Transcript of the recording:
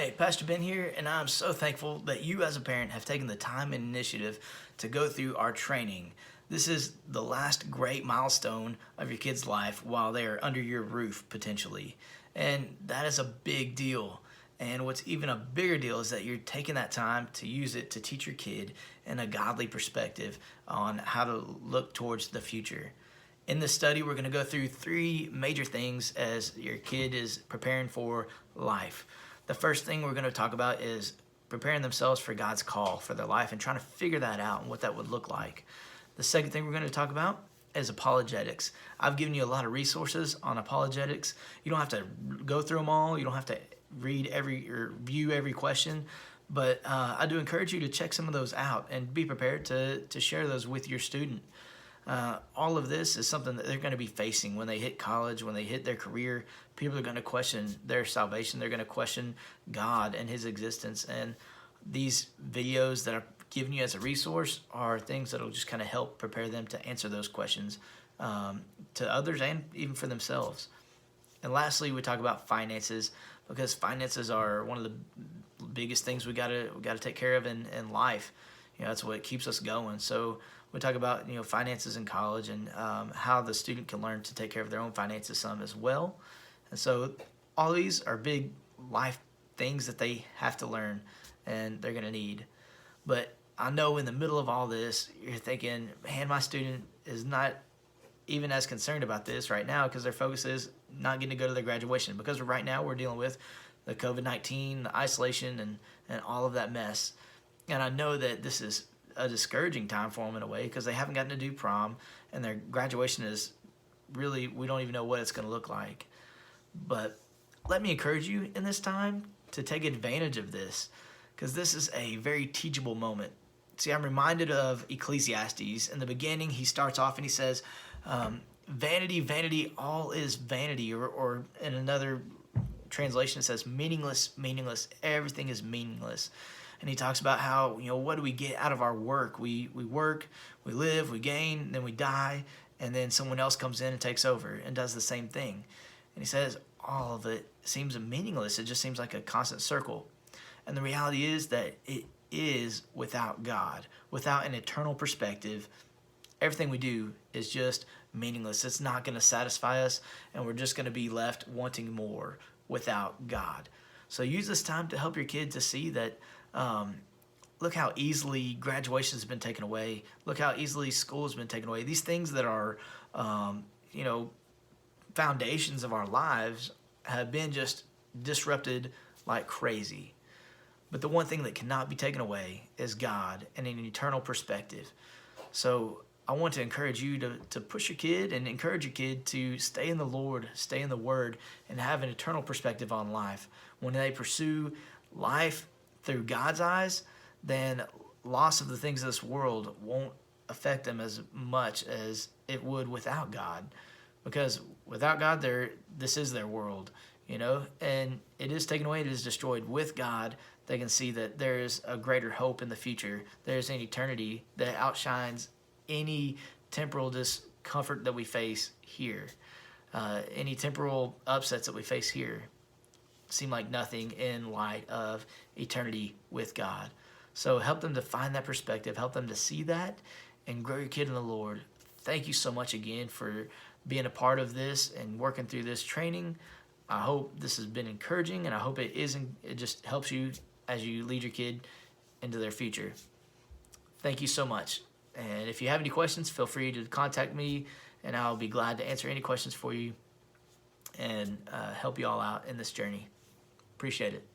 Hey, Pastor Ben here, and I'm so thankful that you as a parent have taken the time and initiative to go through our training. This is the last great milestone of your kid's life while they are under your roof, potentially. And that is a big deal. And what's even a bigger deal is that you're taking that time to use it to teach your kid in a godly perspective on how to look towards the future. In this study, we're going to go through three major things as your kid is preparing for life. The first thing we're going to talk about is preparing themselves for God's call for their life and trying to figure that out and what that would look like. The second thing we're going to talk about is apologetics. I've given you a lot of resources on apologetics. You don't have to go through them all. You don't have to read every or view every question. But I do encourage you to check some of those out and be prepared to share those with your student. All of this is something that they're going to be facing when they hit college, when they hit their career. People are going to question their salvation. They're going to question God and His existence. And these videos that I'm giving you as a resource are things that will just kind of help prepare them to answer those questions to others and even for themselves. And lastly, we talk about finances, because finances are one of the biggest things we gotta take care of in life. That's what keeps us going. So we talk about finances in college and how the student can learn to take care of their own finances some as well. And so all these are big life things that they have to learn and they're going to need. But I know in the middle of all this, you're thinking, man, my student is not even as concerned about this right now because their focus is not getting to go to their graduation, because right now we're dealing with the COVID-19, the isolation, and all of that mess. And I know that this is a discouraging time for them in a way because they haven't gotten to do prom, and their graduation is really, we don't even know what it's going to look like. But let me encourage you in this time to take advantage of this, because this is a very teachable moment. See, I'm reminded of Ecclesiastes. In the beginning, he starts off and he says, vanity, vanity, all is vanity. Or in another translation, it says, meaningless, meaningless, everything is meaningless. And he talks about how, what do we get out of our work? We work, we live, we gain, then we die, and then someone else comes in and takes over and does the same thing. And he says all of it seems meaningless. It just seems like a constant circle. And the reality is that it is without God, without an eternal perspective. Everything we do is just meaningless. It's not going to satisfy us, and we're just going to be left wanting more without God. So use this time to help your kid to see that look how easily graduation has been taken away. Look how easily school has been taken away. These things that are, foundations of our lives have been just disrupted like crazy. But the one thing that cannot be taken away is God and an eternal perspective. So I want to encourage you to push your kid and encourage your kid to stay in the Lord, stay in the Word, and have an eternal perspective on life. When they pursue life through God's eyes, then loss of the things of this world won't affect them as much as it would without God. Because without God, this is their world, and it is taken away, it is destroyed. With God, they can see that there is a greater hope in the future. There's an eternity that outshines any temporal discomfort that we face here. Any temporal upsets that we face here seem like nothing in light of eternity with God. So help them to find that perspective, help them to see that, and grow your kid in the Lord. Thank you so much again for being a part of this and working through this training. I hope this has been encouraging, and I hope it just helps you as you lead your kid into their future. Thank you so much. And if you have any questions, feel free to contact me, and I'll be glad to answer any questions for you and help you all out in this journey. Appreciate it.